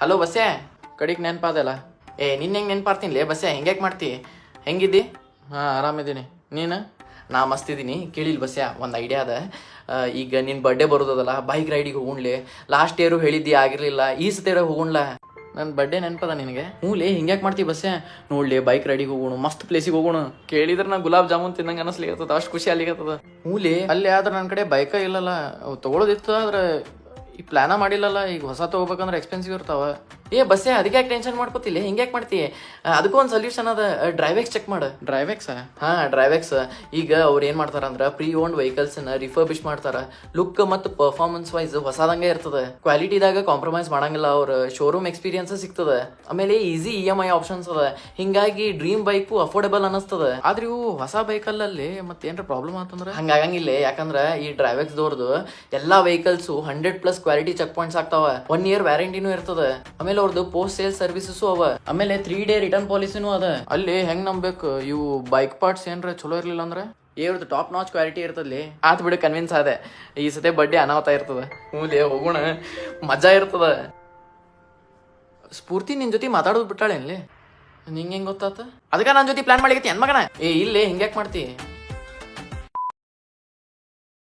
Hello ಬಸ್ಸೆ, ಕಡಿಗೆ ನೆನಪಾದಲ್ಲ. ನಿನ್ನ ಹೆಂಗೆ ನೆನಪಾರ್ತೀನಿ ಬಸ್ಸೆ, ಹೆಂಗ್ಯಾಕೆ ಮಾಡ್ತಿ? ಹೆಂಗಿದ್ದಿ? ಹಾಂ, ಆರಾಮಿದ್ದೀನಿ. ನೀನು? ನಾ ಮಸ್ತಿದ್ದೀನಿ. ಕೇಳಿಲ್ಲ ಬಸ್ಸೆ, ಒಂದು ಐಡಿಯಾ ಅದ. ಈಗ ನಿನ್ನ ಬರ್ಡೇ ಬರೋದಲ್ಲ, ಬೈಕ್ ರೈಡಿಗೆ ಹೋಗುಣ್ಲಿ. ಲಾಸ್ಟ್ ಇಯರು ಹೇಳಿದ್ದಿ, ಆಗಿರಲಿಲ್ಲ. ಈ ಸತಿಯರ ಹೋಗುಣ್ಲ. ನನ್ನ ಬರ್ಡೇ ನೆನಪದ ನಿನಗೆ? ಹ್ಞೂಲೇ, ಹಿಂಗ್ಯಾಕೆ ಮಾಡ್ತೀವಿ ಬಸ್ಸೆ? ನೋಡ್ಲಿ, ಬೈಕ್ ರೈಡಿಗೆ ಹೋಗೋಣ, ಮಸ್ತ್ ಪ್ಲೇಸಿಗೆ ಹೋಗೋಣ. ಕೇಳಿದ್ರೆ ನಾ ಗುಲಾಬ್ ಜಾಮೂನ್ ತಿನ್ನಂಗೆ ಅನಿಸ್ಲಿಕ್ಕತ್ತದ, ಅಷ್ಟು ಖುಷಿ ಅಲ್ಲಿಗತ್ತದ. ಹ್ಞೂಲೇ, ಅಲ್ಲಿ ಆದ್ರೆ ನನ್ನ ಕಡೆ ಬೈಕ ಇಲ್ಲಲ್ಲ, ಅವು ತೊಗೊಳೋದಿತ್ತು. ಆದ್ರೆ ಈ ಪ್ಲಾನ ಮಾಡಿಲ್ಲಲ್ಲ. ಈಗ ಹೊಸ ತೊಗೋಬೇಕಂದ್ರೆ ಎಕ್ಸ್ಪೆನ್ಸಿವ್ ಇರ್ತಾವ. ಬಸ್ಸೇ, ಅದಕ್ಕೆ ಯಾಕೆ ಟೆನ್ಷನ್ ಮಾಡ್ಕೋತಿಲ್ಲ? ಹಿಂಗ್ಯಾಕೆ ಮಾಡ್ತಿ? ಅದಕ್ಕೂ ಒಂದು ಸೊಲ್ಯೂಷನ್ ಅದ. ಡ್ರೈವೆಕ್ಸ್ ಚೆಕ್ ಮಾಡು. ಡ್ರೈವೆಕ್ಸ್? ಹಾಂ, ಡ್ರೈವೆಕ್ಸ್. ಈಗ ಅವ್ರು ಏನು ಮಾಡ್ತಾರಂದ್ರೆ ಪ್ರೀ ಓನ್ಡ್ ವೆಹಿಕಲ್ಸ್ನ ರಿಫರ್ಬಿಶ್ ಮಾಡ್ತಾರ. ಲುಕ್ ಮತ್ತು ಪರ್ಫಾರ್ಮೆನ್ಸ್ ವೈಸ್ ಹೊಸದಂಗೆ ಇರ್ತದೆ. ಕ್ವಾಲಿಟಿದಾಗ ಕಾಂಪ್ರಮೈಸ್ ಮಾಡಂಗಿಲ್ಲ. ಅವ್ರ ಶೋರೂಮ್ ಎಕ್ಸ್ಪೀರಿಯನ್ಸ್ ಸಿಗ್ತದೆ. ಆಮೇಲೆ ಈಸಿ EMI ಆಪ್ಷನ್ಸ್ ಅದ. ಹಿಂಗಾಗಿ ಡ್ರೀಮ್ ಬೈಕು ಅಫೋರ್ಡೆಬಲ್ ಅನಿಸ್ತದೆ. ಆದ್ರೆ ಇವು ಹೊಸ ಬೈಕಲ್ಲಲ್ಲಿ ಮತ್ತೇನ್ರ ಪ್ರಾಬ್ಲಮ್ ಆತಂದ್ರೆ ಹಂಗಾಗಂಗಿಲ್ಲ. ಯಾಕಂದ್ರೆ ಈ ಡ್ರೈವೆಕ್ಸ್ ದೋರ್ದು ಎಲ್ಲಾ ವೆಹಿಕಲ್ಸು 100+ ಕ್ವಾಲಿಟಿ ಚೆಕ್ ಪಾಯಿಂಟ್ಸ್ ಆಗ್ತಾವ. 1 year ವ್ಯಾರಂಟಿನೂ ಇರ್ತದೆ. ಆಮೇಲೆ ಅವ್ರದ್ದು ಪೋಸ್ಟ್ ಸೇಲ್ ಸರ್ವಿಸಸ್ ಅವ. ಆಮೇಲೆ 3 day ರಿಟರ್ನ್ ಪಾಲಿಸಿನೂ ಅದ. ಅಲ್ಲಿ ಹೆಂಗ್ ನಂಬೇಕು? ಇವು ಬೈಕ್ ಪಾರ್ಟ್ಸ್ ಏನ್ರ ಚಲೋ ಇರ್ಲಿಲ್ಲ ಅಂದ್ರೆ ಇವ್ರದ್ದು ಟಾಪ್ ನಾಚ್ ಕ್ವಾಲಿಟಿ ಇರ್ತದಲ್ಲಿ. ಆತ್ ಬಿಡು, ಕನ್ವಿನ್ಸ್ ಆದೆ. ಈ ಸತಿ ಬರ್ಡೇ ಅನಾಹುತ ಇರ್ತದ. ಹ್ಞೂಲೇ, ಹೋಗೋಣ, ಮಜಾ ಇರ್ತದ. ಸ್ಫೂರ್ತಿ ನಿನ್ ಜೊತೆ ಮಾತಾಡೋದು ಬಿಟ್ಟಾಳೇನ್ಲಿ? ನಿಂಗೆ ಹೆಂಗ್ ಗೊತ್ತಾತ? ಅದಕ್ಕೆ ನನ್ನ ಜೊತೆ ಪ್ಲಾನ್ ಮಾಡಿಕತ್ತಿ ಅನ್ ಮಗನ. ಇಲ್ಲೇ ಹಿಂಗ್ಯಾಕ್ ಮಾಡ್ತಿ?